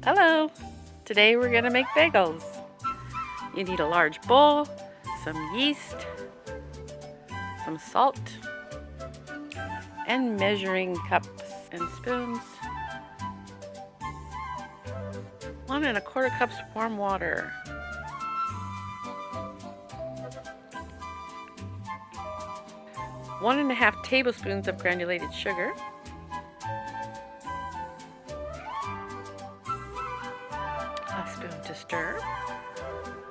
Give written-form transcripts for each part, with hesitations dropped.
Hello! Today we're going to make bagels. You need a large bowl, some yeast, some salt, and measuring cups and spoons. 1 1/4 cups warm water. 1 1/2 tablespoons of granulated sugar. A spoon to stir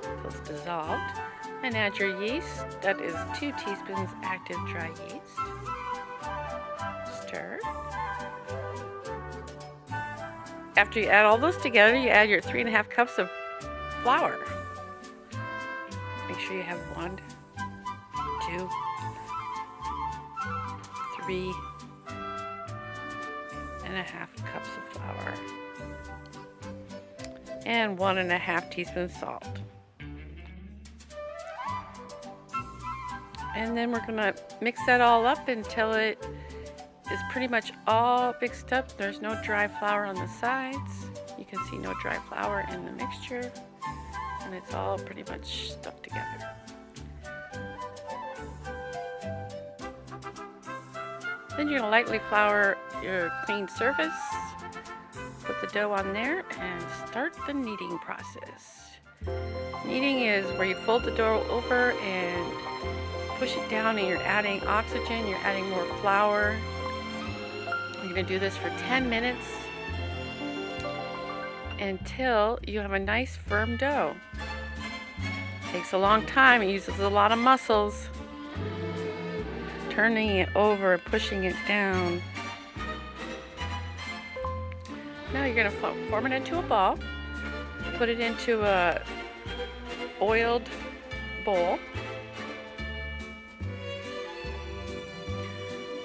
until it's dissolved, and add your yeast. That is 2 teaspoons active dry yeast. Stir. After you add all those together, you add your 3 1/2 cups of flour. Make sure you have 1, 2, 3 1/2 cups of flour. And 1 1/2 teaspoons salt. And then we're gonna mix that all up until it is pretty much all mixed up. There's no dry flour on the sides. You can see no dry flour in the mixture, and it's all pretty much stuck together. Then you're gonna lightly flour your clean surface. Put the dough on there and start the kneading process. Kneading is where you fold the dough over and push it down, and you're adding oxygen, you're adding more flour. You're going to do this for 10 minutes until you have a nice firm dough. It takes a long time, it uses a lot of muscles. Turning it over, pushing it down. Now you're going to form it into a ball. Put it into a oiled bowl.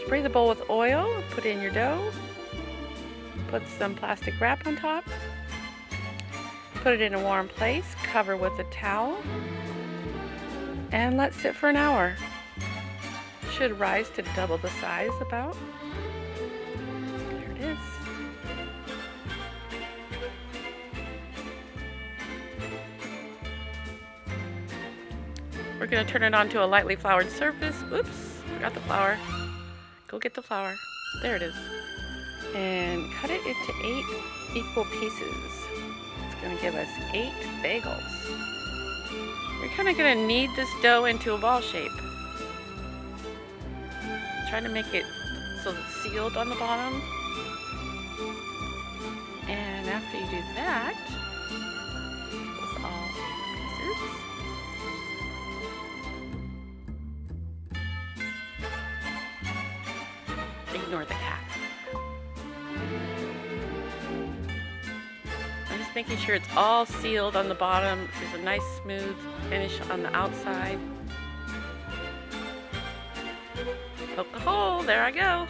Spray the bowl with oil, put in your dough, put some plastic wrap on top, put it in a warm place, cover with a towel, and let sit for an hour. Should rise to double the size about. There it is. We're going to turn it onto a lightly floured surface. Oops, forgot the flour. Go get the flour. There it is. And cut it into 8 equal pieces. It's going to give us 8 bagels. You're kind of going to knead this dough into a ball shape. Try to make it so it's sealed on the bottom. And after you do that, with all 8 pieces, ignore the cat. I'm just making sure it's all sealed on the bottom. There's a nice smooth finish on the outside. Poke a hole, there I go.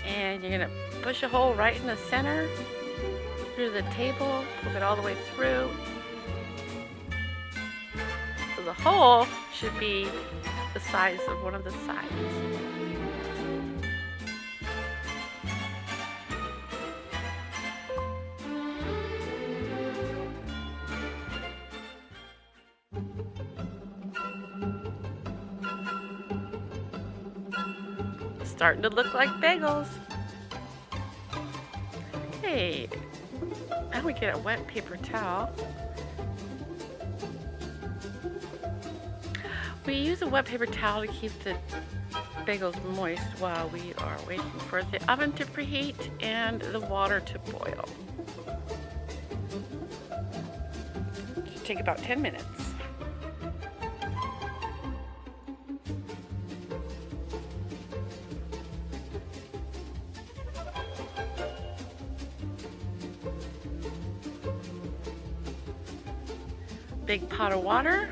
And you're gonna push a hole right in the center through the table, poke it all the way through. So the hole should be the size of one of the sides. Starting to look like bagels. Hey, now we get a wet paper towel. We use a wet paper towel to keep the bagels moist while we are waiting for the oven to preheat and the water to boil. Should take about 10 minutes. Big pot of water.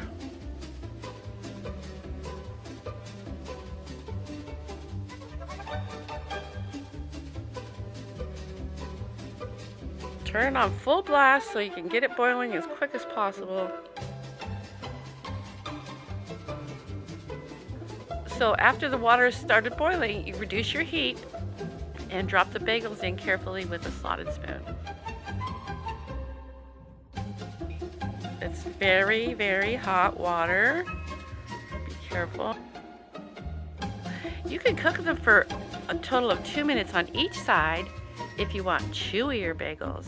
Turn it on full blast so you can get it boiling as quick as possible. So after the water started boiling, you reduce your heat and drop the bagels in carefully with a slotted spoon. It's very, very hot water. Be careful. You can cook them for a total of 2 minutes on each side if you want chewier bagels.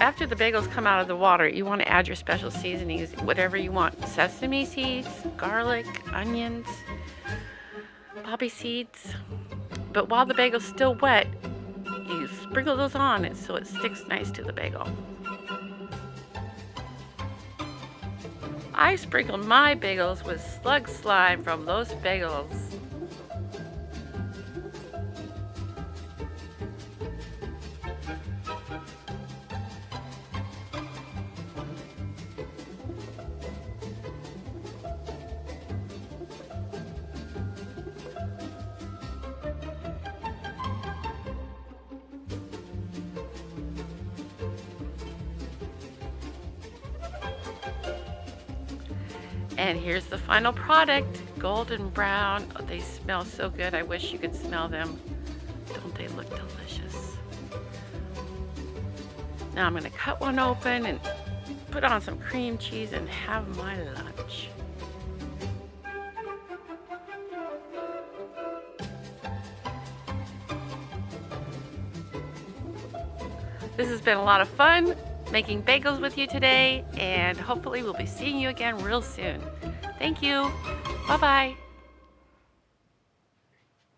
After the bagels come out of the water, you want to add your special seasonings, whatever you want. Sesame seeds, garlic, onions, poppy seeds. But while the bagel's still wet, you sprinkle those on it so it sticks nice to the bagel. I sprinkled my bagels with slug slime from those bagels. And here's the final product, golden brown. Oh, they smell so good. I wish you could smell them. Don't they look delicious? Now I'm going to cut one open and put on some cream cheese and have my lunch. This has been a lot of fun making bagels with you today, and hopefully we'll be seeing you again real soon. Thank you. Bye-bye.